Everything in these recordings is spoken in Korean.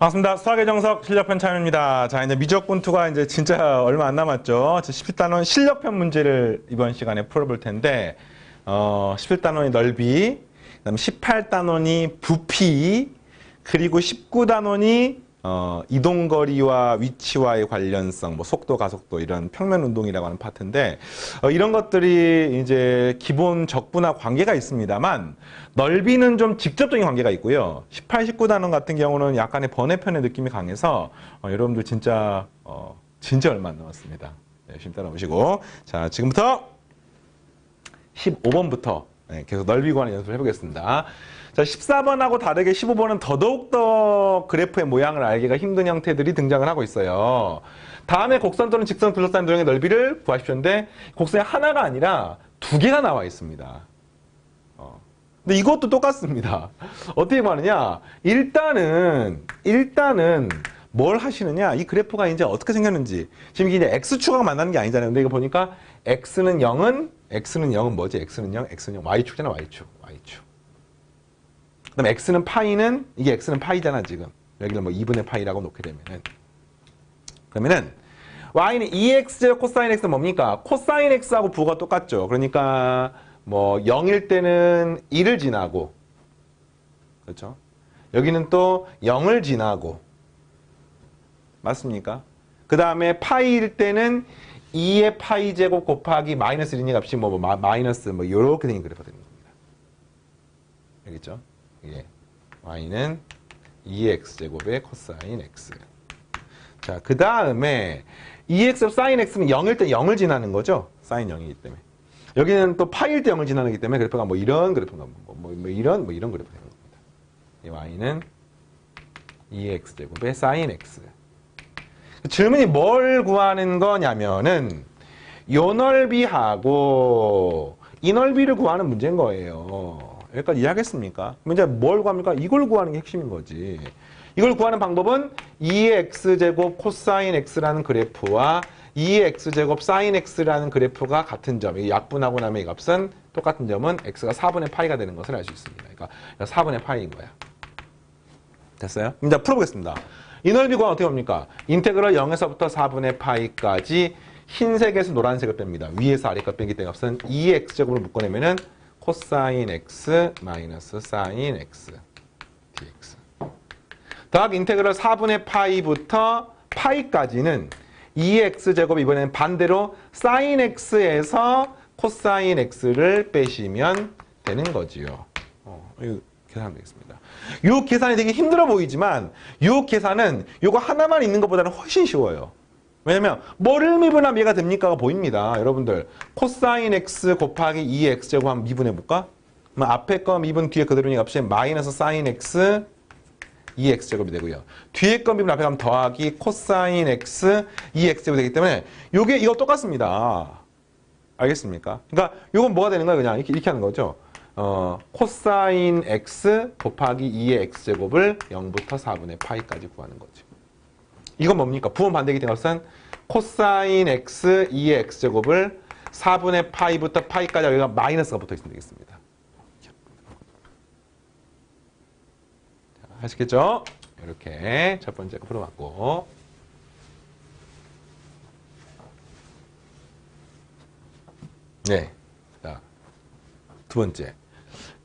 반갑습니다. 수학의 정석 실력편 참여입니다. 자, 이제 미적분투가 이제 진짜 얼마 안 남았죠. 11단원 실력편 문제를 이번 시간에 풀어볼 텐데, 11단원이 넓이, 그다음에 18단원이 부피, 그리고 19단원이 이동거리와 위치와의 관련성, 뭐 속도, 가속도 이런 평면 운동이라고 하는 파트인데 이런 것들이 이제 기본 적분화 관계가 있습니다만 넓이는 좀 직접적인 관계가 있고요. 18, 19단원 같은 경우는 약간의 번외편의 느낌이 강해서 여러분들 진짜 얼마 안 남았습니다. 열심히 따라오시고 자, 지금부터 15번부터 계속 넓이 구하는 연습을 해보겠습니다. 자, 14번하고 다르게 15번은 더더욱더 그래프의 모양을 알기가 힘든 형태들이 등장을 하고 있어요. 다음에 곡선 또는 직선 둘러싼 도형의 넓이를 구하십시오인데 곡선이 하나가 아니라 두 개가 나와 있습니다. 근데 이것도 똑같습니다. 어떻게 구하느냐? 일단은 뭘 하시느냐? 이 그래프가 이제 어떻게 생겼는지. 지금 이게 이제 x축하고 만나는 게 아니잖아요. 근데 이거 보니까 x는 0은 뭐지? x는 0, y축이잖아, y축. 그다음 x는 파이는 이게 x는 파이잖아 지금. 여기를 뭐 2분의 파이라고 놓게 되면은 그러면은 y는 2x 코사인 x는 뭡니까? 코사인 x하고 부호가 똑같죠. 그러니까 뭐 0일 때는 1을 지나고 그렇죠? 여기는 또 0을 지나고 맞습니까? 그 다음에 파이일 때는 2의 파이 제곱 곱하기 마이너스 1이 값이 마이너스 요렇게 생긴 그래프가 되는 겁니다. 알겠죠? 예. y는 2x제곱의 코사인 x. 자, 그 다음에 2x 사인 x는 0일 때 0을 지나는 거죠. 사인 0이기 때문에. 여기는 또 파일 때 0을 지나기 때문에 그래프가 뭐 이런 그래프가 이런 그래프가 되는 겁니다. 이 y는 2x제곱의 사인 x. 질문이 뭘 구하는 거냐면은 요 넓이하고 이 넓이를 구하는 문제인 거예요. 여기까지 이해하겠습니까? 그럼 이제 뭘 구합니까? 이걸 구하는 게 핵심인 거지. 이걸 구하는 방법은 2x제곱 코사인 x라는 그래프와 2x제곱 사인 x라는 그래프가 같은 점, 이 약분하고 나면 이 값은 똑같은 점은 x가 4분의 파이가 되는 것을 알 수 있습니다. 그러니까 4분의 파이인 거야. 됐어요? 이제 풀어보겠습니다. 이 넓이 구하면 어떻게 합니까? 인테그럴 0에서부터 4분의 파이까지 흰색에서 노란색을 뺍니다. 위에서 아래까지 빼기 때문에 값은 2x제곱을 묶어내면은 코사인 x 마이너스 사인 x dx. 더하기 인테그럴 4분의 파이부터 파이까지는 2x제곱 이번에는 반대로 사인 x에서 코사인 x를 빼시면 되는 거지요. 이거 계산하면 되겠습니다. 이 계산이 되게 힘들어 보이지만 이 계산은 이거 하나만 있는 것보다는 훨씬 쉬워요. 왜냐면 뭐를 미분하면 얘가 됩니까가 보입니다. 여러분들 코사인 x 곱하기 2x제곱 한번 미분해볼까? 그럼 앞에 거 미분 뒤에 그대로니 값이 마이너스 사인 x 2x제곱이 되고요. 뒤에 거 미분 앞에 가면 더하기 코사인 x 2x제곱이 되기 때문에 이거 똑같습니다. 알겠습니까? 그러니까 이건 뭐가 되는 거야? 그냥 이렇게 하는 거죠. 코사인 x 곱하기 2의 x제곱을 0부터 4분의 파이까지 구하는 거죠. 이건 뭡니까? 부분 반대기 된 것은 코사인 x 2의 x제곱을 4분의 파이부터 파이까지 여기가 마이너스가 붙어 있으면 되겠습니다. 자, 아시겠죠? 이렇게 첫 번째 거 풀어봤고 네, 자, 두 번째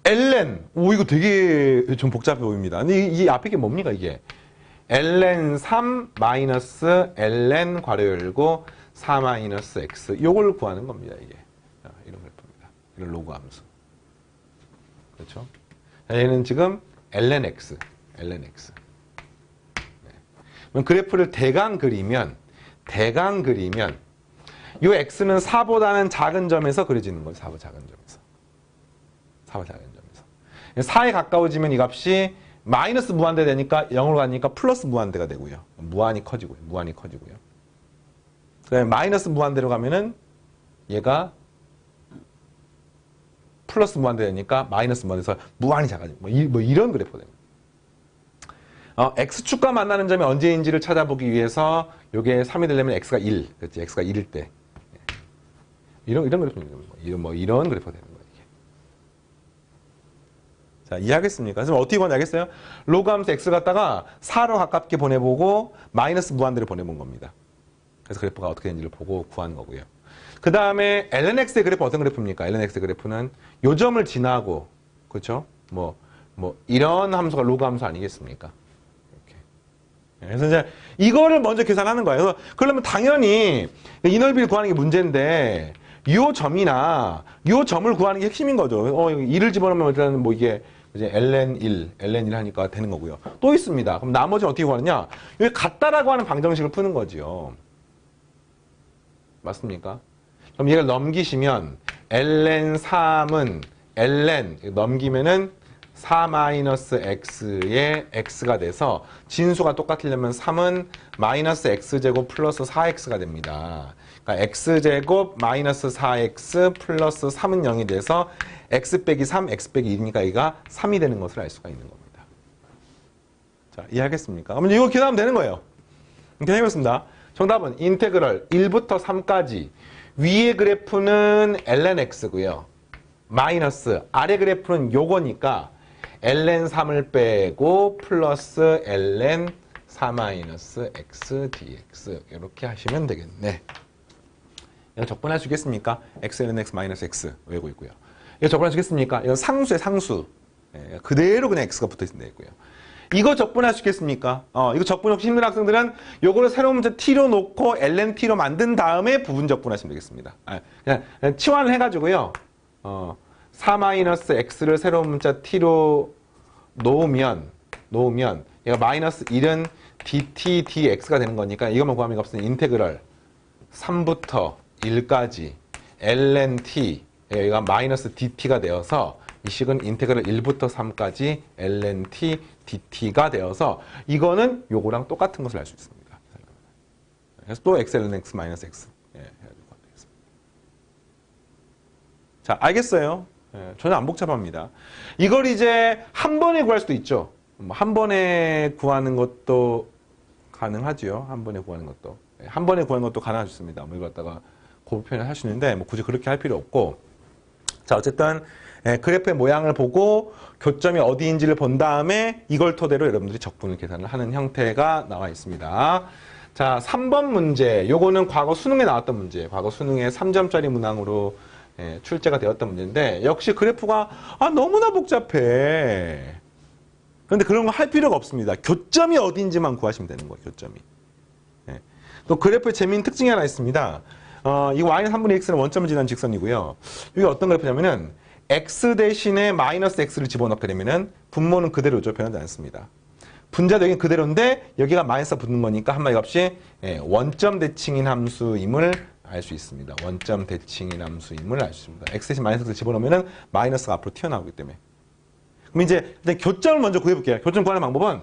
ln. 오, 이거 되게 좀 복잡해 보입니다. 근데 이 앞에 게 뭡니까 이게? ln 3 마이너스 ln 괄호 열고 4 마이너스 x 요걸 구하는 겁니다. 이게 이런 그래프입니다. 이런 로그 함수. 그렇죠? 얘는 지금 ln x. 네. 그럼 그래프를 대강 그리면 요 x는 4보다는 작은 점에서 그려지는 거예요. 4보다 작은 점에서. 4에 가까워지면 이 값이 마이너스 무한대 되니까 0으로 가니까 플러스 무한대가 되고요. 무한이 커지고요. 그다음에 마이너스 무한대로 가면은 얘가 플러스 무한대 되니까 마이너스 무한대에서 무한이 작아지고 뭐 이런 그래프가 됩니다. x축과 만나는 점이 언제인지를 찾아보기 위해서 요게 3이 되려면 x가 1. 그렇지? x가 1일 때. 이런 그래프가 되는 거예요. 이런 그래프가 되는 거예요. 이게. 자, 이해하겠습니까? 그래서 어떻게 보면 알겠어요? 로그 함수 x 갖다가 4로 가깝게 보내보고 마이너스 무한대로 보내본 겁니다. 그래서 그래프가 어떻게 되는지를 보고 구하는 거고요. 그 다음에 lnx의 그래프 어떤 그래프입니까? lnx의 그래프는 요 점을 지나고, 그렇죠? 이런 함수가 로그 함수 아니겠습니까? 이렇게. 그래서 이제 이거를 먼저 계산하는 거예요. 그래서 그러면 당연히 이 넓이를 구하는 게 문제인데 요 점이나 요 점을 구하는 게 핵심인 거죠. 1을 집어넣으면 일단 이게 이제 ln1 하니까 되는 거고요. 또 있습니다. 그럼 나머지는 어떻게 구하느냐? 여기 같다라고 하는 방정식을 푸는 거지요. 맞습니까? 그럼 얘를 넘기시면 ln3은 ln 넘기면은 4-x의 x가 돼서 진수가 똑같으려면 3은 마이너스 x제곱 플러스 4x가 됩니다. 그러니까 x제곱 마이너스 4x 플러스 3은 0이 돼서 x 빼기 3, x 빼기 1이니까 이가 3이 되는 것을 알 수가 있는 겁니다. 자, 이해하겠습니까? 그럼 이거 계산하면 되는 거예요. 이렇게 해보겠습니다. 정답은 인테그럴 1부터 3까지 위의 그래프는 lnx고요. 마이너스 아래 그래프는 요거니까 ln3을 빼고 플러스 ln 4-x dx 이렇게 하시면 되겠네. 이거 적분할 수 있겠습니까? x ln x 마이너스 x 외우고 있고요. 이거 적분할 수 있겠습니까? 이건 상수의 상수. 그대로 그냥 x가 붙어있으면 되고요. 이거 적분할 수 있겠습니까? 이거 적분 혹시 힘든 학생들은 요거를 새로운 문자 t로 놓고 ln-t로 만든 다음에 부분 적분하시면 되겠습니다. 그냥 치환을 해가지고요. 4-x를 새로운 문자 t로 놓으면 얘가 마이너스 1은 dt, dx가 되는 거니까 이것만 구하면 없으니 인테그럴 3부터 1까지 ln-t 얘가 마이너스 dt가 되어서 이 식은 인테그럴 1부터 3까지 ln-t dt가 되어서 이거는 요거랑 똑같은 것을 알 수 있습니다. 그래서 또 x ln x 마이너스 x 자, 알겠어요? 전혀 안 복잡합니다. 이걸 이제 한 번에 구할 수도 있죠. 한 번에 구하는 것도 가능하죠. 한 번에 구하는 것도. 한 번에 구하는 것도 가능하셨습니다. 이걸 갖다가 그 표현을 하시는데 굳이 그렇게 할 필요 없고. 자, 어쨌든 그래프의 모양을 보고 교점이 어디인지를 본 다음에 이걸 토대로 여러분들이 적분을 계산을 하는 형태가 나와 있습니다. 자, 3번 문제. 요거는 과거 수능에 나왔던 문제. 과거 수능에 3점짜리 문항으로 출제가 되었던 문제인데 역시 그래프가 너무나 복잡해. 그런데 그런 거 할 필요가 없습니다. 교점이 어딘지만 구하시면 되는 거예요. 교점이. 또 그래프의 재미있는 특징이 하나 있습니다. 이 y는 3분의 x는 원점을 지난 직선이고요. 이게 어떤 그래프냐면은 x 대신에 마이너스 x를 집어넣게 되면은 분모는 그대로죠. 변하지 않습니다. 분자도 여기는 그대로인데 여기가 마이너스가 붙는 거니까 한마디 없이 원점 대칭인 함수임을 알 수 있습니다. 원점 대칭인 함수임을 알 수 있습니다. x 대신 마이너스 x를 집어넣으면 마이너스가 앞으로 튀어나오기 때문에. 그럼 이제 일단 교점을 먼저 구해볼게요. 교점 구하는 방법은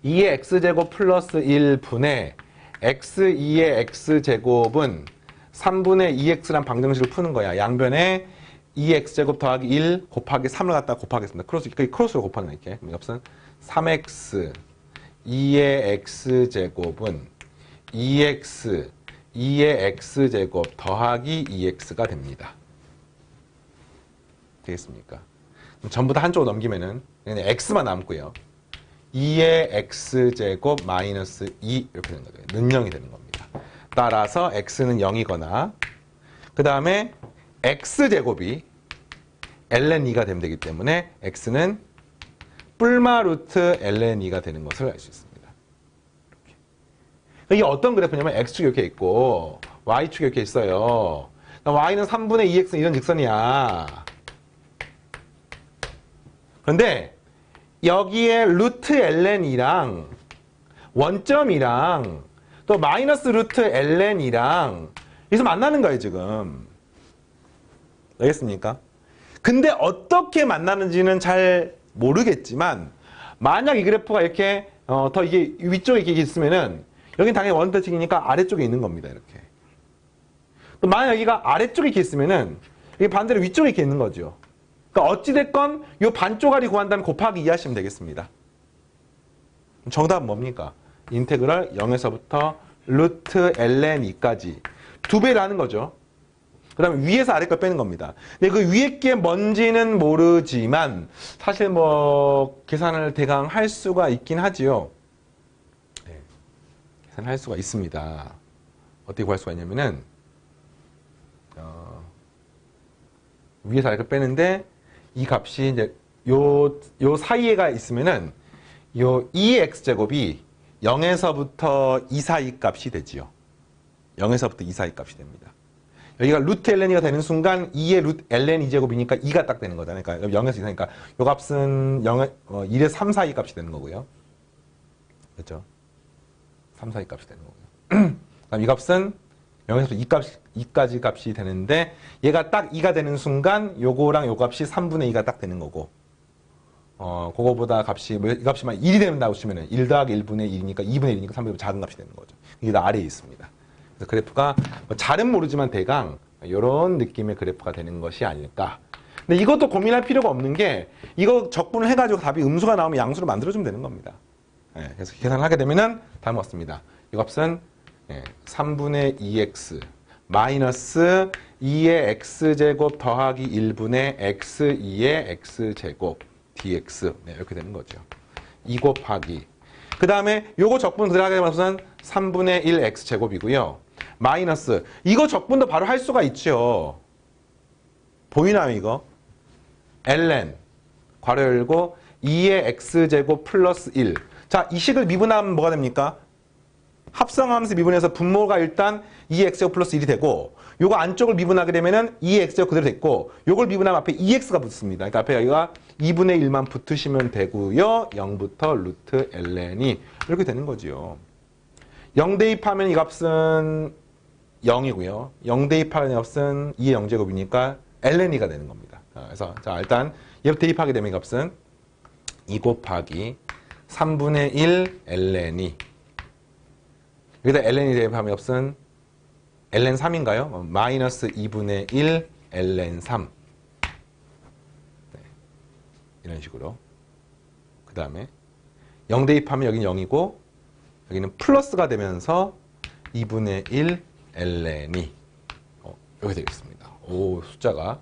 2의 x제곱 플러스 1분의 x2의 x제곱은 3분의 2x란 방정식을 푸는 거야. 양변에 2x제곱 더하기 1 곱하기 3을 갖다 곱하겠습니다. 크로스로 곱하는 이렇게. 그럼 3x 2의 x제곱은 2x 2의 x제곱 더하기 2x가 됩니다. 되겠습니까? 그럼 전부 다 한쪽으로 넘기면은 그냥 x만 남고요. 2의 x제곱 마이너스 2 이렇게 되는 거죠. 는 0이 되는 겁니다. 따라서 x는 0이거나 그 다음에 x제곱이 ln2가 되면 되기 때문에 x는 뿔마 루트 ln2가 되는 것을 알 수 있습니다. 이게 어떤 그래프냐면 x축이 이렇게 있고 y축이 이렇게 있어요. y는 3분의 2x 이런 직선이야. 그런데 여기에 루트 ln이랑 원점이랑 또 마이너스 루트 ln이랑 여기서 만나는 거예요 지금. 알겠습니까? 근데 어떻게 만나는지는 잘 모르겠지만 만약 이 그래프가 이렇게 더 이게 위쪽에 이렇게 있으면은 여긴 당연히 원대칭이니까 아래쪽에 있는 겁니다. 이렇게. 또 만약 여기가 아래쪽에 이렇게 있으면은 이게 반대로 위쪽에 이렇게 있는 거죠. 그러니까 어찌됐건 이 반쪽알이 구한 다음에 곱하기 2 하시면 되겠습니다. 정답은 뭡니까? 인테그럴 0에서부터 루트 ln2까지 2배를 하는 거죠. 그 다음에 위에서 아래 걸 빼는 겁니다. 근데 그 위에 게 뭔지는 모르지만 사실 뭐 계산을 대강 할 수가 있긴 하지요. 네, 계산할 수가 있습니다. 어떻게 구할 수가 있냐면은 위에서 아래 걸 빼는데 이 값이 이제 요 사이에가 있으면은 요 2x제곱이 0에서부터 2 사이 값이 되지요. 0에서부터 2 사이 값이 됩니다. 여기가 루트 ln이가 되는 순간 2의 루트 ln 2제곱이니까 2가 딱 되는 거잖아요. 그러니까 0에서 2 사이니까 요 값은 1의 3 사이 값이 되는 거고요. 그렇죠? 3 사이 값이 되는 거고요. 그다음 이 값은 0에서 2까지 값이 되는데 얘가 딱 2가 되는 순간 요거랑 요 값이 3분의 2가 딱 되는 거고 그거보다 값이 이 값이 만 1이 된다고 치면은 1 더하기 1분의 1이니까 2분의 1이니까 3분의 1 작은 값이 되는 거죠. 이게 다 아래에 있습니다. 그래서 그래프가 잘은 모르지만 대강 이런 느낌의 그래프가 되는 것이 아닐까. 근데 이것도 고민할 필요가 없는 게 이거 적분을 해가지고 답이 음수가 나오면 양수로 만들어주면 되는 겁니다. 네, 그래서 계산을 하게 되면은 다음 왔습니다. 이 값은 3분의 2x 마이너스 2의 x제곱 더하기 1분의 x2의 x제곱 dx 이렇게 되는 거죠. 2 곱하기 그 다음에 요거 적분 들어가게 되면 3분의 1 x제곱이고요. 마이너스 이거 적분도 바로 할 수가 있죠. 보이나요 이거? ln 괄호 열고 2의 x제곱 플러스 1. 자, 이 식을 미분하면 뭐가 됩니까? 합성하면서 미분해서 분모가 일단 2x제곱 플러스 1이 되고 요거 안쪽을 미분하게 되면은 2x제곱 그대로 됐고 요걸 미분하면 앞에 2x가 붙습니다. 그러니까 앞에 여기가 2분의 1만 붙으시면 되고요. 0부터 루트 ln이 이렇게 되는 거지요. 0 대입하면 이 값은 0이고요. 0 대입하는 이 값은 2의 0제곱이니까 ln이가 되는 겁니다. 그래서 자 일단 얘부터 대입하게 되면 이 값은 2 곱하기 3분의 1 ln이 여기다 ln이 대입하면 이 값은 ln 3인가요? 마이너스 2분의 1 ln 3 네, 이런 식으로 그 다음에 0 대입하면 여기는 0이고 여기는 플러스가 되면서 2분의 1 ln이 이렇게 되겠습니다. 오 숫자가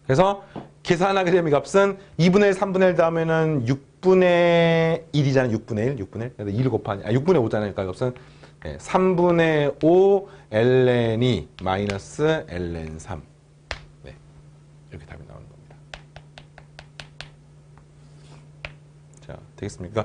그래서 계산하게 되면 이 값은 2분의 1, 3분의 1 다음에는 6분의 1이잖아요. 6분의 1, 6분의 1. 그래서 1 곱하니 6분의 5잖아요. 그러니까 이 값은 3분의 5 ln이 마이너스 ln 3. 네, 이렇게 답이 나오는 겁니다. 자, 되겠습니까?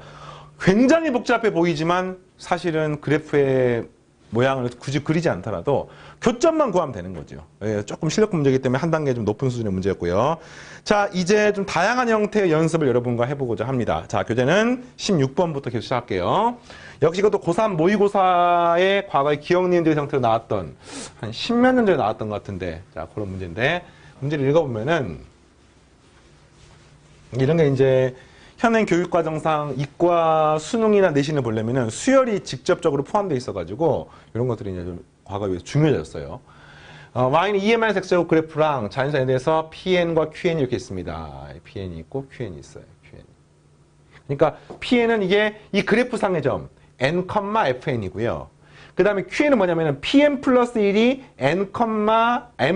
굉장히 복잡해 보이지만 사실은 그래프의 모양을 굳이 그리지 않더라도 교점만 구하면 되는 거죠. 예, 조금 실력 문제이기 때문에 한 단계 좀 높은 수준의 문제였고요. 자, 이제 좀 다양한 형태의 연습을 여러분과 해보고자 합니다. 자, 교재는 16번부터 계속 시작할게요. 역시 이것도 고3 모의고사의 과거에 기억니은들 형태로 나왔던 한 10몇 년 전에 나왔던 것 같은데 자, 그런 문제인데 문제를 읽어보면은 이런 게 이제 현행 교육과정상 이과 수능이나 내신을 보려면은 수열이 직접적으로 포함되어 있어가지고 이런 것들이 이제 좀 과거에 비해서 중요해졌어요. y는 2n x제곱 그래프랑 자연수에 대해서 pn과 qn이 이렇게 있습니다. pn이 있고 qn이 있어요. qn. 그러니까 pn은 이게 이 그래프상의 점 n, fn이고요. 그 다음에 qn은 뭐냐면은 pn 플러스 1이 n,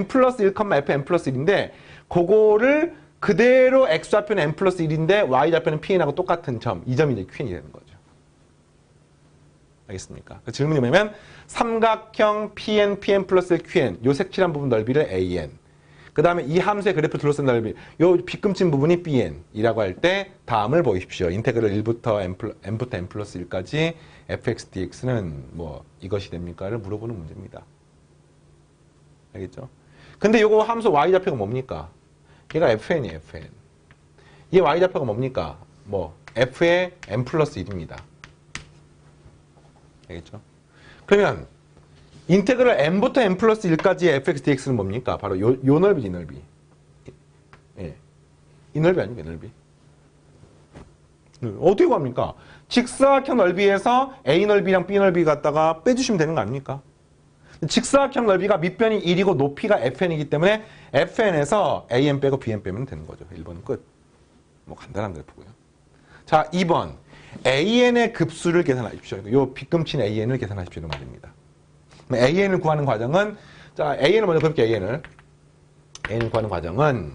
플러스 1, fn 플러스 1인데 그거를 그대로 x좌표는 n 플러스 1인데 y좌표는 pn하고 똑같은 점. 이 점이 이제 qn이 되는 거죠. 알겠습니까? 그 질문이 뭐냐면 삼각형 pn, pn 플러스 1, qn 요 색칠한 부분 넓이를 an 그 다음에 이 함수의 그래프 둘러싼 넓이 요 빗금친 부분이 bn이라고 할 때 다음을 보십시오. 인테그럴 1부터 n부터 n 플러스 1까지 fx dx는 뭐 이것이 됩니까를 물어보는 문제입니다. 알겠죠? 근데 요거 함수 y좌표가 뭡니까? 얘가 fn이에요, fn. 이 y좌표가 뭡니까? 뭐 f의 n 플러스 1입니다. 알겠죠? 그러면 인테그럴 n부터 n 플러스 1까지의 fx dx는 뭡니까? 바로 요 넓이지, 이 넓이. 예. 이 넓이 아니고 이 넓이. 어떻게 구합니까? 직사각형 넓이에서 a 넓이랑 b 넓이 갖다가 빼주시면 되는 거 아닙니까? 직사각형 넓이가 밑변이 1이고 높이가 fn이기 때문에 fn에서 an 빼고 bn 빼면 되는 거죠. 1번은 끝. 뭐 간단한 그래프고요. 자, 2번. an의 급수를 계산하십시오. 요 빗금친 an을 계산하십시오. 이런 말입니다. an을 구하는 과정은 자, AN을 먼저 그릴게요, AN을. AN 구하는 과정은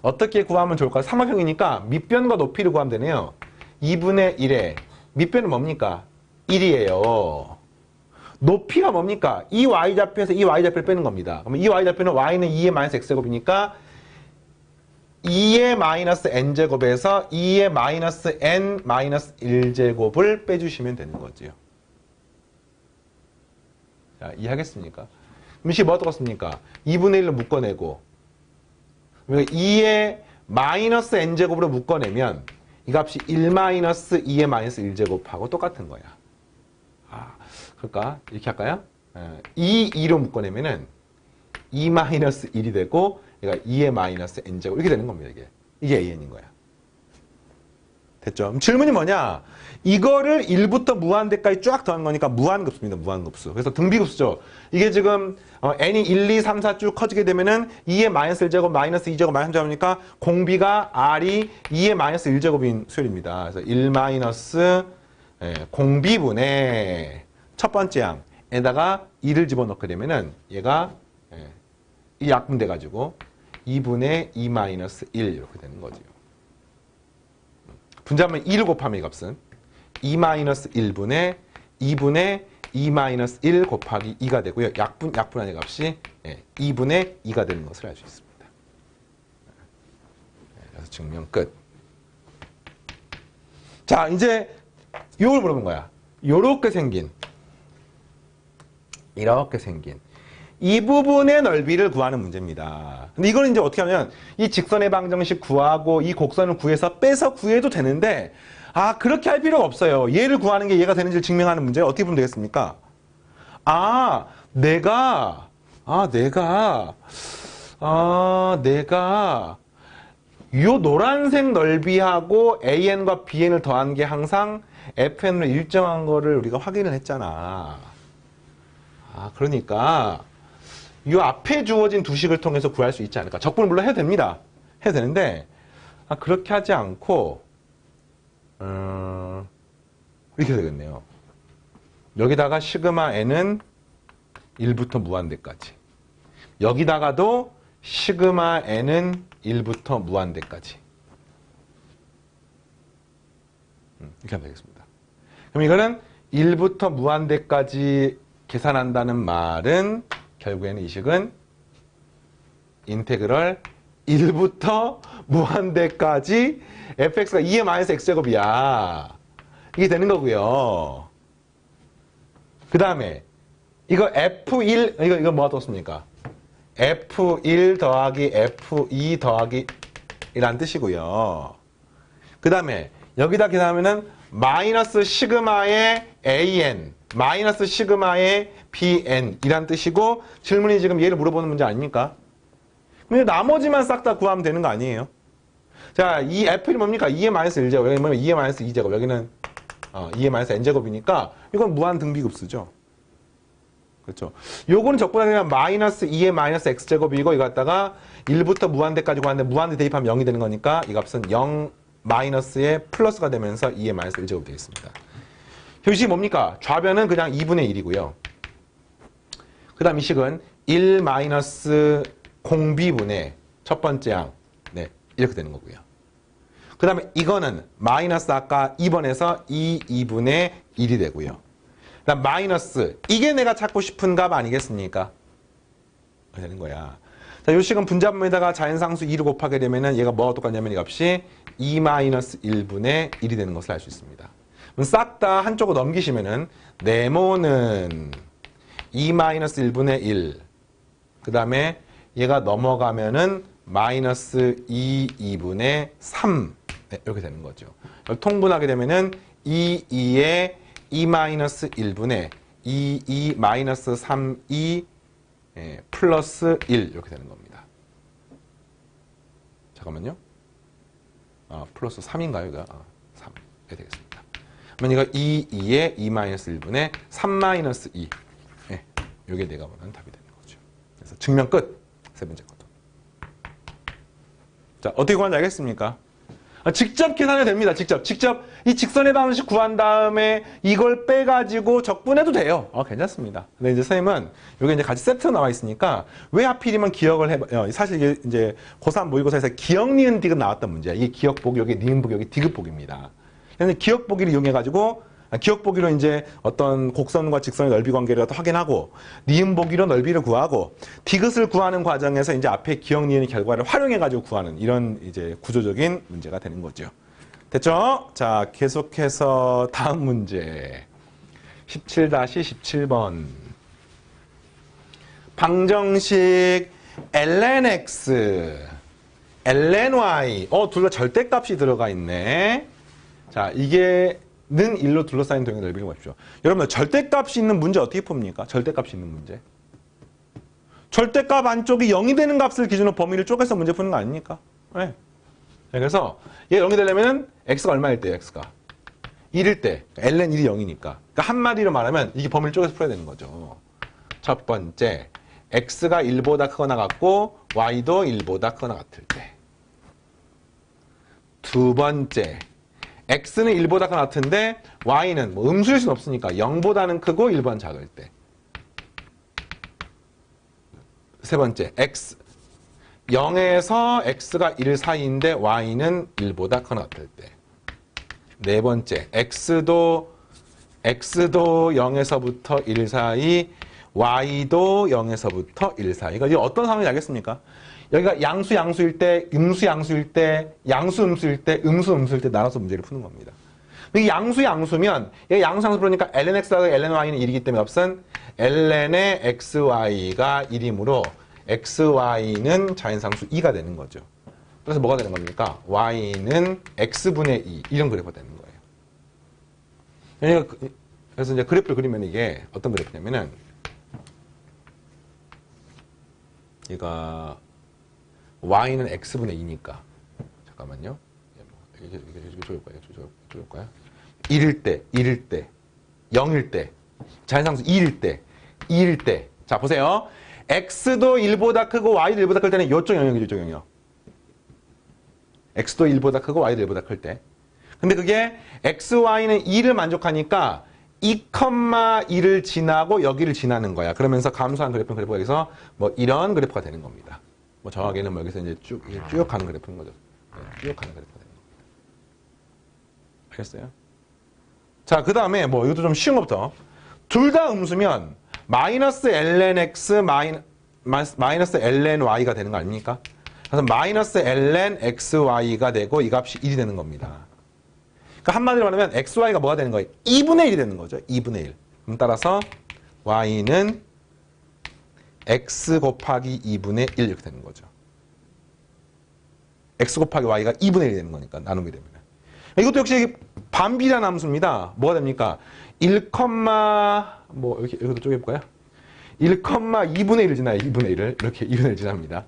어떻게 구하면 좋을까요? 삼각형이니까 밑변과 높이를 구하면 되네요. 2분의 1에 밑변은 뭡니까? 1이에요. 높이가 뭡니까? 이 y좌표에서 이 y좌표를 빼는 겁니다. 그러면 이 y좌표는 y는 2의 마이너스 x제곱이니까 2의 마이너스 n제곱에서 2의 마이너스 n 마이너스 1제곱을 빼주시면 되는 거죠. 자, 이해하겠습니까? 그럼 이식 뭐 어떻습니까? 2분의 1로 묶어내고 2의 마이너스 n제곱으로 묶어내면 이 값이 1 마이너스 2의 마이너스 1제곱하고 똑같은 거야. 아, 그러니까 이렇게 할까요? 2로 묶어내면은 2 마이너스 1이 되고 얘가 2의 마이너스 n제곱 이렇게 되는 겁니다. 이게 AN인 거야. 됐죠? 그럼 질문이 뭐냐? 이거를 1부터 무한대까지 쫙 더한 거니까 무한급수입니다. 무한급수. 그래서 등비급수죠. 이게 지금 n이 1, 2, 3, 4 쭉 커지게 되면은 2의 마이너스 1제곱, 마이너스 2제곱, 마이너스 3제곱이니까 공비가 r이 2의 마이너스 1제곱인 수열입니다. 그래서 1 마이너스 공비분의 첫 번째 양에다가 2를 집어넣게 되면은 얘가 이 약분 돼가지고 2분의 2 마이너스 1 이렇게 되는 거죠. 분자하면 2를 곱하면 이 값은 2 마이너스 1분의 2분의 2 마이너스 1 곱하기 2가 되고요. 약분하는 값이 2분의 2가 되는 것을 알 수 있습니다. 그래서 증명 끝. 자, 이제 이걸 물어본 거야. 이렇게 생긴 이 부분의 넓이를 구하는 문제입니다. 근데 이거는 이제 어떻게 하면 이 직선의 방정식 구하고 이 곡선을 구해서 빼서 구해도 되는데 그렇게 할 필요가 없어요. 얘를 구하는 게 얘가 되는지를 증명하는 문제 어떻게 보면 되겠습니까? 내가 요 노란색 넓이하고 AN과 BN을 더한 게 항상 FN으로 일정한 거를 우리가 확인을 했잖아. 그러니까 이 앞에 주어진 두 식을 통해서 구할 수 있지 않을까. 적분을 물론 해도 됩니다. 해도 되는데 그렇게 하지 않고 이렇게 되겠네요. 여기다가 시그마 n은 1부터 무한대까지. 여기다가도 시그마 n은 1부터 무한대까지. 이렇게 하면 되겠습니다. 그럼 이거는 1부터 무한대까지 계산한다는 말은 결국에는 이 식은 인테그럴 1부터 무한대까지 fx가 2의 마이너스 x제곱이야. 이게 되는 거고요. 그 다음에 이거 f1 이거 뭐가 떴습니까? f1 더하기 f2 더하기 1란 뜻이고요. 그 다음에 여기다 계산하면은 마이너스 시그마의 an 마이너스 시그마의 bn 이란 뜻이고 질문이 지금 얘를 물어보는 문제 아닙니까? 그럼 나머지만 싹 다 구하면 되는 거 아니에요? 자, 이 f는 뭡니까? 2의 마이너스 1제곱 여기 뭐냐면 2의 마이너스 2제곱 여기는 2의 마이너스 n제곱이니까 이건 무한 등비급수죠. 그렇죠? 요거는 적분하게 되면 마이너스 2의 마이너스 x제곱이고 이거 갖다가 1부터 무한대까지 구하는데 무한대 대입하면 0이 되는 거니까 이 값은 0 마이너스의 플러스가 되면서 2의 마이너스 1제곱이 되겠습니다. 효식이 뭡니까? 좌변은 그냥 2분의 1이고요. 그 다음 이 식은 1 마이너스 공비분의 첫 번째 양. 이렇게 되는 거고요. 그 다음에 이거는 마이너스 아까 2번에서 2분의 1이 되고요. 그 다음 마이너스 이게 내가 찾고 싶은 값 아니겠습니까? 되는 거야. 자, 이 식은 분자분에다가 자연상수 2를 곱하게 되면은 얘가 뭐가 똑같냐면 이 값이 2 마이너스 1분의 1이 되는 것을 알 수 있습니다. 그럼 싹 다 한쪽으로 넘기시면은 네모는 2 마이너스 1분의 1. 그 다음에 얘가 넘어가면은 마이너스 2분의 3. 이렇게 되는 거죠. 통분하게 되면은 2의 2 마이너스 1분의 2 마이너스 3 플러스 1 이렇게 되는 겁니다. 잠깐만요. 플러스 3인가요? 이거? 3 이렇게 되겠습니다. 그러면 이거 2의 2 마이너스 1분의 3 마이너스 2. 이게 내가 원하는 답이 되는 거죠. 그래서 증명 끝. 세 번째 것도. 자, 어떻게 구하는지 알겠습니까? 직접 계산해도 됩니다. 직접 이 직선의 방식 구한 다음에 이걸 빼가지고 적분해도 돼요. 괜찮습니다. 근데 이제 선생님은 여기 이제 같이 세트로 나와 있으니까 왜 하필이면 기억을 해봐. 사실 이게 이제 고3 모의고사에서 기억, 니은, 디귿 나왔던 문제야. 이게 기억 보기, 여기 니은 보기, 여기 디귿 보기입니다. 그래서 기억 보기를 이용해가지고 기억 보기로 이제 어떤 곡선과 직선의 넓이 관계를 확인하고 니은 보기로 넓이를 구하고 디귿을 구하는 과정에서 이제 앞에 기억, 니은의 결과를 활용해가지고 구하는 이런 이제 구조적인 문제가 되는 거죠. 됐죠? 자, 계속해서 다음 문제 17-17번 방정식 lnx, lny 둘 다 절대값이 들어가 있네. 자, 이게 는 1로 둘러싸인 도형의 넓이를 구하십시오. 여러분들 절대값이 있는 문제 어떻게 풉니까? 절대값이 있는 문제. 절대값 안쪽이 0이 되는 값을 기준으로 범위를 쪼개서 문제 푸는 거 아닙니까? 네. 그래서 얘가 0이 되려면 x가 얼마일 때요? x가 1일 때 ln 1이 0이니까. 그러니까 한마디로 말하면 이게 범위를 쪼개서 풀어야 되는 거죠. 첫 번째, x가 1보다 크거나 같고 y도 1보다 크거나 같을 때. 두 번째, x는 1보다 크거나 같은데 y는 뭐 음수일 수는 없으니까 0보다는 크고 1보다는 작을 때. 세 번째, x 0에서 x가 1 사이인데 y는 1보다 크거나 같을 때. 네 번째, x도 0에서부터 1 사이, y도 0에서부터 1 사이. 이거 어떤 상황인지 알겠습니까? 여기가 양수일 때, 음수일 때, 음수일 때, 음수일 때 나눠서 문제를 푸는 겁니다. 이게 양수면, 얘가 양수 그러니까 lnx하고 lny는 1이기 때문에 없은 ln의 xy가 1이므로 xy는 자연상수 2가 되는 거죠. 그래서 뭐가 되는 겁니까? y는 x분의 2 이런 그래프가 되는 거예요. 그래서 이제 그래프를 그리면 이게 어떤 그래프냐면은 얘가 y는 x분의 2니까 잠깐만요. 이게 좋을 거야. 1일 때, 0일 때, 자연상수 2일 때. 자, 보세요. x도 1보다 크고 y도 1보다 클 때는 이쪽 영역이죠, 이쪽 영역. x도 1보다 크고 y도 1보다 클 때. 근데 그게 x, y는 2를 만족하니까 2,2를 지나고 여기를 지나는 거야. 그러면서 감소한 그래프가 여기서 뭐 이런 그래프가 되는 겁니다. 뭐 정확히는 뭐 여기서 이제 쭉 가는 그래프인 거죠. 쭉 가는 그래프가 되는 겁니다. 알겠어요? 자, 그 다음에 뭐 이것도 좀 쉬운 것부터. 둘 다 음수면 마이너스 lnx 마이너스 lny가 되는 거 아닙니까? 그래서 마이너스 lnxy가 되고 이 값이 1이 되는 겁니다. 그러니까 한마디로 말하면 xy가 뭐가 되는 거예요? 2분의 1이 되는 거죠. 2분의 1. 그럼 따라서 y는 x 곱하기 2분의 1 이렇게 되는 거죠. x 곱하기 y가 2분의 1이 되는 거니까 나누게 되면. 이것도 역시 반비례한 함수입니다. 뭐가 됩니까? 1, 뭐 이것도 쪼개볼까요? 1,2분의 1을 지나요. 2분의 1을 이렇게 2분의 1을 지납니다.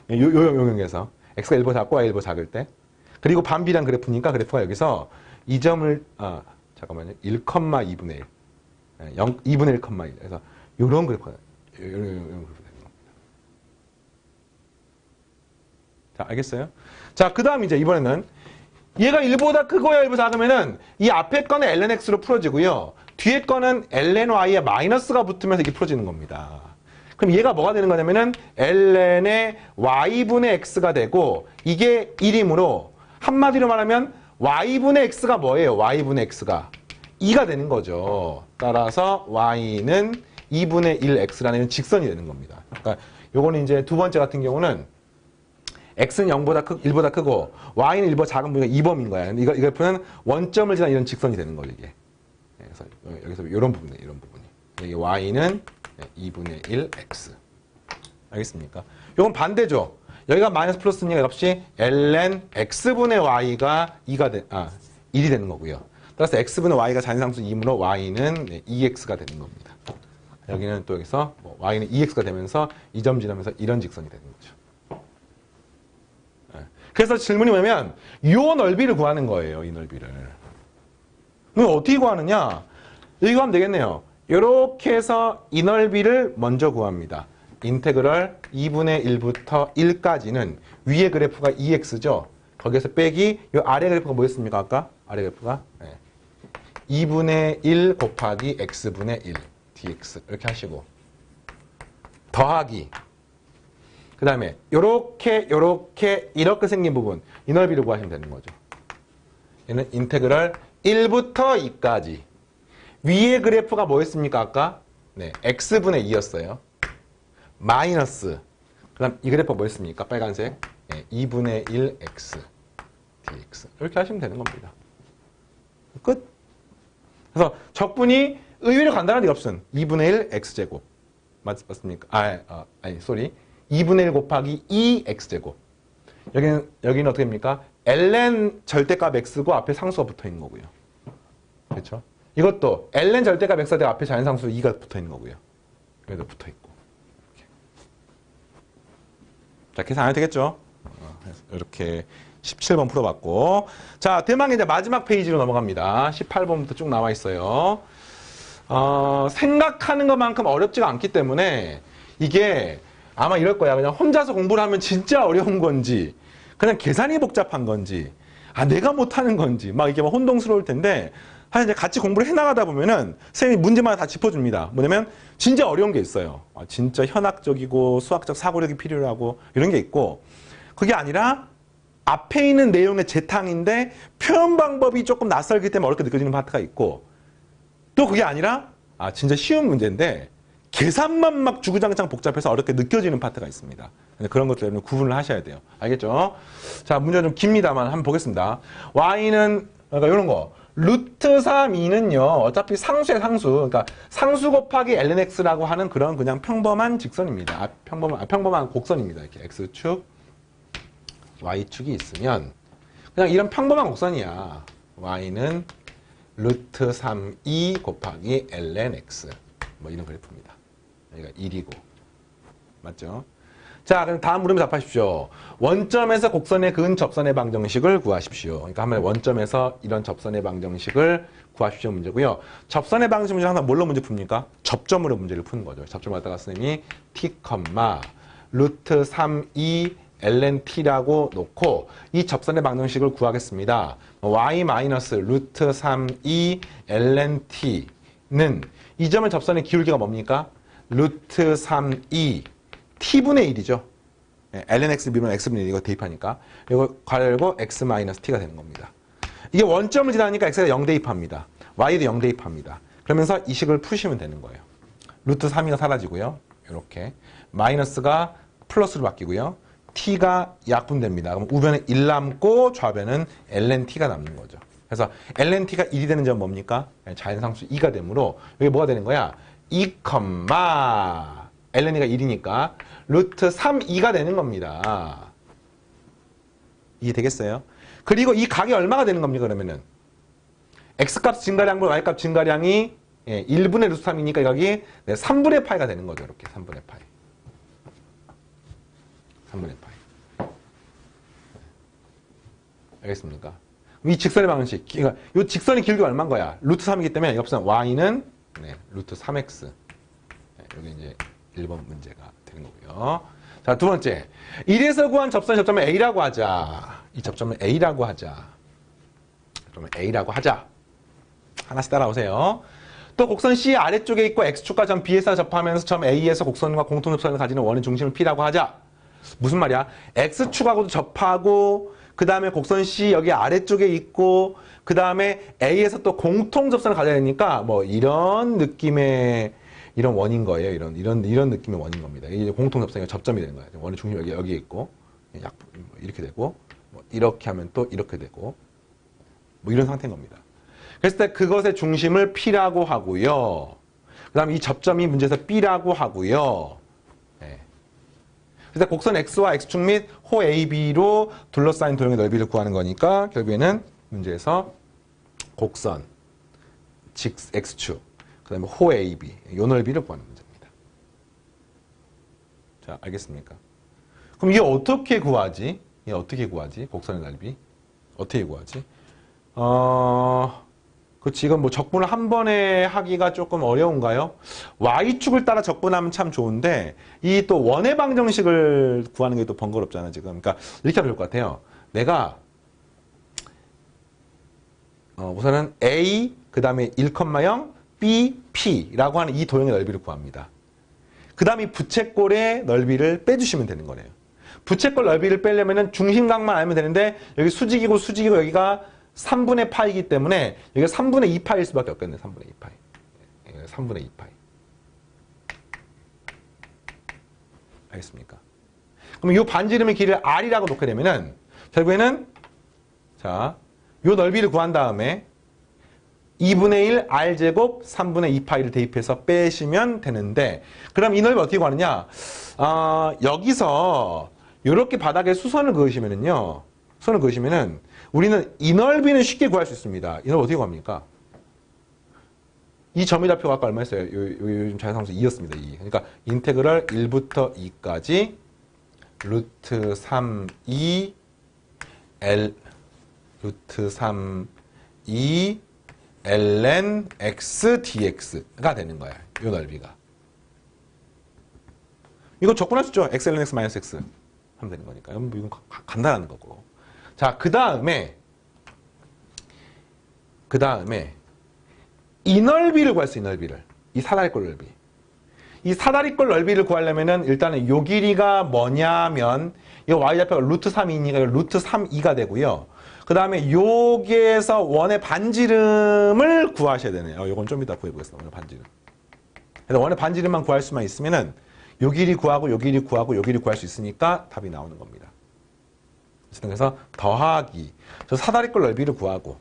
요 영역에서 x가 1보다 작고 y가 1보다 작을 때. 그리고 반비례한 그래프니까 그래프가 여기서 이 점을 잠깐만요. 1,2분의 1. 2분의 1,1. 그래서 요런 그래프가 되는 겁니다. 자, 알겠어요? 자, 그 다음 이제 이번에는 얘가 1보다 크고 1보다 작으면은 이 앞에 거는 lnx로 풀어지고요. 뒤에 거는 lny에 마이너스가 붙으면서 이게 풀어지는 겁니다. 그럼 얘가 뭐가 되는 거냐면은 ln의 y분의 x가 되고 이게 1이므로 한마디로 말하면 y분의 x가 뭐예요? y분의 x가 2가 되는 거죠. 따라서 y는 2분의 1x라는 직선이 되는 겁니다. 그러니까 요거는 이제 두 번째 같은 경우는 x는 1보다 크고 y는 1보다 작은 부위가 2범인 거야. 근데 이 그래프는 원점을 지난 이런 직선이 되는 거죠, 이게. 그래서 여기서 이런 부분이에요, 이런 부분이. 이게 y는 2분의 1x. 알겠습니까? 요건 반대죠. 여기가 마이너스 플러스니까 값이 ln x분의 y가 1이 되는 거고요. 따라서 x분의 y가 자연상수 2이므로 y는 2x가 되는 겁니다. 여기는 또 여기서 y는 2x가 되면서 이 점 지나면서 이런 직선이 되는 거죠. 그래서 질문이 뭐냐면 이 넓이를 구하는 거예요. 이 넓이를. 그럼 어떻게 구하느냐? 이거 하면 되겠네요. 이렇게 해서 이 넓이를 먼저 구합니다. 인테그럴 2분의 1부터 1까지는 위의 그래프가 2x죠. 거기에서 빼기 이 아래 그래프가 뭐였습니까? 아까 아래 그래프가 2분의 1 곱하기 x분의 1 dx 이렇게 하시고 더하기 그 다음에 요렇게 이렇게 생긴 부분 이 넓이를 구하시면 되는 거죠. 얘는 인테그럴 1부터 2까지 위에 그래프가 뭐였습니까? 아까 x분의 2였어요. 마이너스 그 다음 이 그래프가 뭐였습니까? 빨간색 2분의 1 x dx 이렇게 하시면 되는 겁니다. 끝. 그래서 적분이 의외로 간단한 게 없음. 2분의 1 x제곱 맞습니까? 아니 2분의 1 곱하기 2 x제곱 여기는 어떻게 됩니까? ln 절대값 x고 앞에 상수가 붙어 있는 거고요. 그렇죠? 이것도 ln 절대값 x가 되고 앞에 자연상수 2가 붙어 있는 거고요. 여기도 붙어 있고. 자, 계산 안 해도 되겠죠? 이렇게 17번 풀어봤고. 자, 대망의 이제 마지막 페이지로 넘어갑니다. 18번부터 쭉 나와 있어요. 생각하는 것만큼 어렵지가 않기 때문에 이게 아마 이럴 거야. 그냥 혼자서 공부를 하면 진짜 어려운 건지, 그냥 계산이 복잡한 건지, 내가 못하는 건지, 막 이게 막 혼동스러울 텐데, 사실 이제 같이 공부를 해나가다 보면은 선생님이 문제마다 다 짚어줍니다. 뭐냐면 진짜 어려운 게 있어요. 진짜 현학적이고 수학적 사고력이 필요하고 이런 게 있고, 그게 아니라 앞에 있는 내용의 재탕인데 표현 방법이 조금 낯설기 때문에 어렵게 느껴지는 파트가 있고, 또 그게 아니라 진짜 쉬운 문제인데 계산만 막 주구장창 복잡해서 어렵게 느껴지는 파트가 있습니다. 그런 것들 때문에 구분을 하셔야 돼요. 알겠죠? 자, 문제가 좀 깁니다만 한번 보겠습니다. y는 그러니까 이런 거 루트 3, 2는요 어차피 상수의 상수, 그러니까 상수 곱하기 lnx라고 하는 그런 그냥 평범한 직선입니다. 평범한 곡선입니다. 이렇게 x축, y축이 있으면 그냥 이런 평범한 곡선이야. y는 루트 3, 2 곱하기 lnx 뭐 이런 그래프입니다. 여기가 1이고 맞죠? 자, 그럼 다음 물음에 답하십시오. 원점에서 곡선에 그은 접선의 방정식을 구하십시오. 그러니까 한번 원점에서 이런 접선의 방정식을 구하십시오 문제고요. 접선의 방정식 문제 항상 뭘로 문제 풉니까? 접점으로 문제를 푸는 거죠. 접점을 갖다가 선생님이 t, 루트 3, 2 ln t라고 놓고 이 접선의 방정식을 구하겠습니다. y 마이너스 루트 3, 2 ln t는 이 점의 접선의 기울기가 뭡니까? 루트 3, 2 t분의 1이죠. ln x 비면 x분의 1 이거 대입하니까 이거 괄호 x 마이너스 t가 되는 겁니다. 이게 원점을 지나니까 x가 0 대입합니다. y도 0 대입합니다. 그러면서 이 식을 푸시면 되는 거예요. 루트 3이가 사라지고요. 이렇게 마이너스가 플러스로 바뀌고요. t가 약분됩니다. 그럼 우변에 1 남고 좌변은 ln t가 남는 거죠. 그래서 ln t가 1이 되는 점은 뭡니까? 자연상수 2가 되므로 여기 뭐가 되는 거야? 2, ln t가 1이니까 루트 3, 2가 되는 겁니다. 이해되겠어요? 그리고 이 각이 얼마가 되는 겁니까? 그러면은 x값 증가량보다 y값 증가량이 1분의 루트 3이니까 이 각이 3분의 파이가 되는 거죠. 이렇게 3분의 파이. 3분의 파이. 알겠습니까? 이 직선의 방정식, 그러니까 이 직선의 길이가 얼마인 거야? 루트 3이기 때문에 옆선 y는 루트 3x. 여기 이제 1번 문제가 되는 거고요. 자, 두 번째. 1에서 구한 접선의 접점을 A라고 하자. 이 접점을 A라고 하자. 그러면 A라고 하자. 하나씩 따라오세요. 또 곡선 C 아래쪽에 있고 X축과 점 B에서 접하면서 점 A에서 곡선과 공통접선을 가지는 원의 중심을 P라고 하자. 무슨 말이야? X축하고도 접하고 그 다음에 곡선 C 여기 아래쪽에 있고 그 다음에 A에서 또 공통접선을 가져야 되니까 뭐 이런 느낌의 이런 원인 거예요. 이런 느낌의 원인 겁니다. 이게 공통접선이 접점이 되는 거예요. 원의 중심이 여기에 있고 이렇게 되고 뭐 이렇게 하면 또 이렇게 되고 뭐 이런 상태인 겁니다. 그랬을 때 그것의 중심을 P라고 하고요. 그 다음에 이 접점이 문제에서 B라고 하고요. 그래서 곡선 X와 X축 및 호 AB로 둘러싸인 도형의 넓이를 구하는 거니까 결국에는 문제에서 곡선 X축 그 다음에 호 AB 이 넓이를 구하는 문제입니다. 자, 알겠습니까? 그럼 이게 어떻게 구하지? 곡선의 넓이 어떻게 구하지? 그 지금 뭐 적분을 한 번에 하기가 조금 어려운가요? y축을 따라 적분하면 참 좋은데 이 또 원의 방정식을 구하는 게 또 번거롭잖아 지금. 그러니까 이렇게 하면 좋을 것 같아요. 내가 우선은 A, 그 다음에 1,0, B, P라고 하는 이 도형의 넓이를 구합니다. 그 다음에 부채꼴의 넓이를 빼주시면 되는 거네요. 부채꼴 넓이를 빼려면 중심각만 알면 되는데 여기 수직이고 수직이고 여기가 3분의 파이기 때문에 여기가 3분의 2파일 수밖에 없겠네요. 3분의 2파이. 3분의 2파이. 알겠습니까? 그럼 이 반지름의 길이를 R이라고 놓게 되면은 결국에는 자, 요 넓이를 구한 다음에 2분의 1 R제곱 3분의 2파이를 대입해서 빼시면 되는데 그럼 이 넓이 어떻게 구하느냐? 여기서 이렇게 바닥에 수선을 그으시면은요. 수선을 그으시면은 우리는 이 넓이는 쉽게 구할 수 있습니다. 이 넓이 어떻게 구합니까? 이 점의 좌표가 아까 얼마였어요? 요즘 자연상수 2였습니다. 2. 그러니까 인테그럴 1부터 2까지 루트 3, 2 루트 3, 2 ln x dx가 되는 거야. 이 넓이가. 이거 적분할 수 있죠. x ln x 마이너스 x 하면 되는 거니까. 이건 간단한 거고. 자, 그 다음에 이 넓이를 구할 수 있는 넓이를. 이 사다리꼴 넓이. 이 사다리꼴 넓이를 구하려면은 일단은 요 길이가 뭐냐면 이 y좌표가 루트 3이니까 루트 3,2가 되고요. 그 다음에 여기에서 원의 반지름을 구하셔야 되네요. 요건 좀 이따 구해보겠습니다. 원의 반지름. 그래서 원의 반지름만 구할 수만 있으면은 요 길이 구하고 요 길이 구하고 요 길이 구할 수 있으니까 답이 나오는 겁니다. 그래서 더하기. 저 사다리꼴 넓이를 구하고.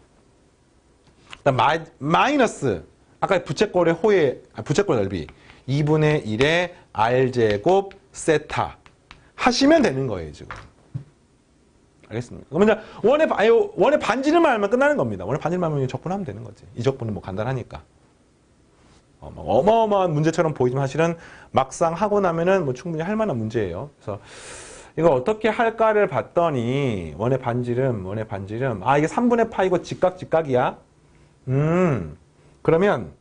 그다음 마이너스. 아까 부채꼴의 부채꼴 넓이. 2분의 1의 R제곱 세타. 하시면 되는 거예요, 지금. 알겠습니까? 그러면 원의 반지름만 알면 끝나는 겁니다. 원의 반지름만 알면 적분하면 되는 거지. 이 적분은 뭐 간단하니까. 어마어마한 문제처럼 보이지만 사실은 막상 하고 나면은 뭐 충분히 할 만한 문제예요. 그래서 이거 어떻게 할까를 봤더니 원의 반지름. 아, 이게 3분의 파이고 직각이야? 그러면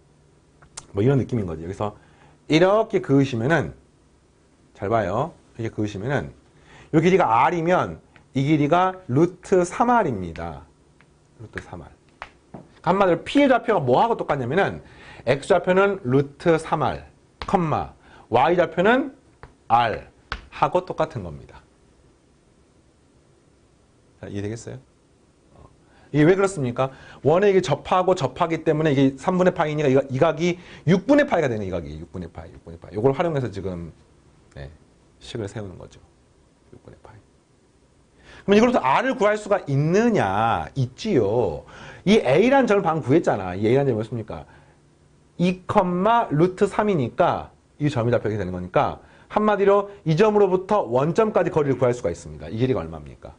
뭐 이런 느낌인 거지. 여기서 이렇게 그으시면은 잘 봐요. 이렇게 그으시면은 이 길이가 R이면 이 길이가 루트 3R입니다. 루트 3R. 한마디로 P의 좌표가 뭐하고 똑같냐면은 X좌표는 루트 3R, Y좌표는 R 하고 똑같은 겁니다. 자, 이해되겠어요? 이게 왜 그렇습니까? 원에 이게 접하기 때문에 이게 3분의 파이니까 이 각이 6분의 파이가 되는 이 각이 6분의 파이. 이걸 활용해서 지금 식을 세우는 거죠. 6분의 파이. 그럼 이걸로서 R을 구할 수가 있느냐? 있지요. 이 A라는 점을 방금 구했잖아. 이 A라는 점이 뭐였습니까? 2, 루트 3이니까 이 점이 잡혀게 되는 거니까 한마디로 이 점으로부터 원점까지 거리를 구할 수가 있습니다. 이 길이가 얼마입니까?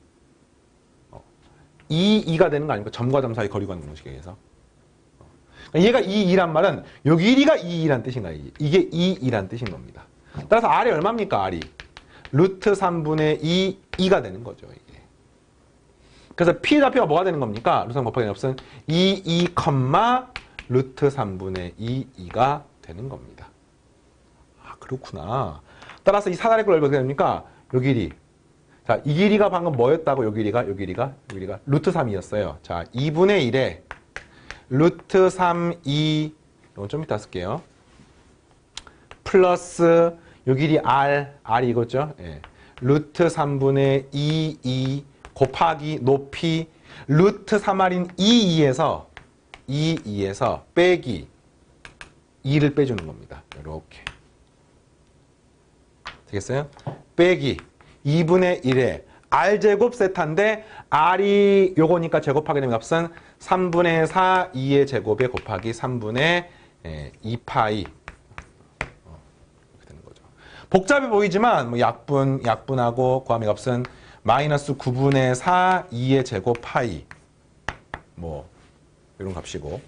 2가 되는 거 아닙니까? 점과 점 사이 거리 구하는 공식에 의해서. 얘가 2란 말은 요 길이가 2란 뜻인가? 이게 2란 뜻인 겁니다. 따라서 R이 얼마입니까? R이 루트 3분의 2가 되는 거죠. 이게. 그래서 P 좌표가 뭐가 되는 겁니까? 루트 3 곱하기 없은 2, 루트 3분의 2가 되는 겁니다. 아, 그렇구나. 따라서 이 사다리꼴 넓이가 어떻게 됩니까? 요 길이. 자, 이 길이가 방금 뭐였다고? 요 길이가 루트 3이었어요. 자, 2분의 1에 루트 3, 2, 이건 좀 이따 쓸게요. 플러스 요 길이 R이 이거죠? 예. 루트 3분의 2 곱하기 높이 루트 3R인 2에서 빼기 2를 빼주는 겁니다. 이렇게. 되겠어요? 빼기 2분의 1에 R제곱 세타인데 R이 요거니까 제곱하게 되면 값은 3분의 4, 2의 제곱에 곱하기 3분의 2파이. 이렇게 되는 거죠. 복잡해 보이지만 뭐 약분하고 구함의 값은 마이너스 9분의 4, 2의 제곱 파이. 뭐 이런 값이고.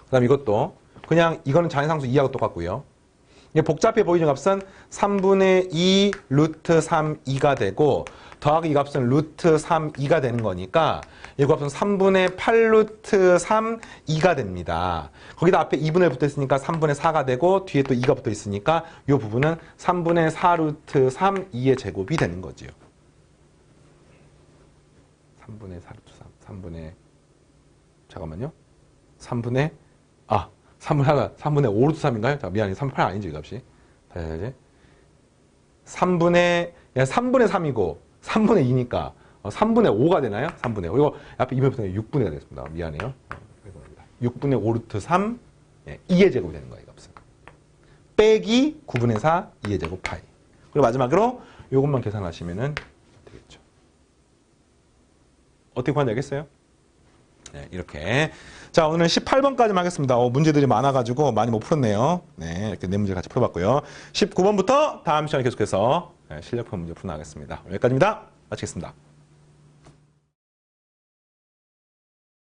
그 다음 이것도 그냥 이거는 자연상수 2하고 똑같고요. 이게 복잡해 보이는 값은 3분의 2 루트 3, 2가 되고 더하기 이 값은 루트 3, 2가 되는 거니까 이 값은 3분의 8 루트 3, 2가 됩니다. 거기다 앞에 2분의 1 붙어 있으니까 3분의 4가 되고 뒤에 또 2가 붙어 있으니까 이 부분은 3분의 4 루트 3, 2의 제곱이 되는 거지요. 3분의 4 루트 3, 3분의 잠깐만요. 3분의 3분의 5 루트 3인가요? 자, 미안해. 3, 8 아니지, 이 값이. 다시 해야지. 3분의 3이고 3분의 2니까 3분의 5가 되나요? 3분의 5. 이거 앞에 2분의 6분의가 되겠습니다. 미안해요. 6분의 5 루트 3 2의 제곱이 되는 거예요, 이 값은. 빼기 9분의 4 2의 제곱 파이. 그리고 마지막으로 이것만 계산하시면 되겠죠. 어떻게 구하는지 알겠어요? 네, 이렇게. 자, 오늘은 18번까지만 하겠습니다. 문제들이 많아가지고 많이 못 풀었네요. 네, 이렇게 네 문제 같이 풀어봤고요. 19번부터 다음 시간에 계속해서 실력표 문제 풀어나가겠습니다. 여기까지입니다. 마치겠습니다.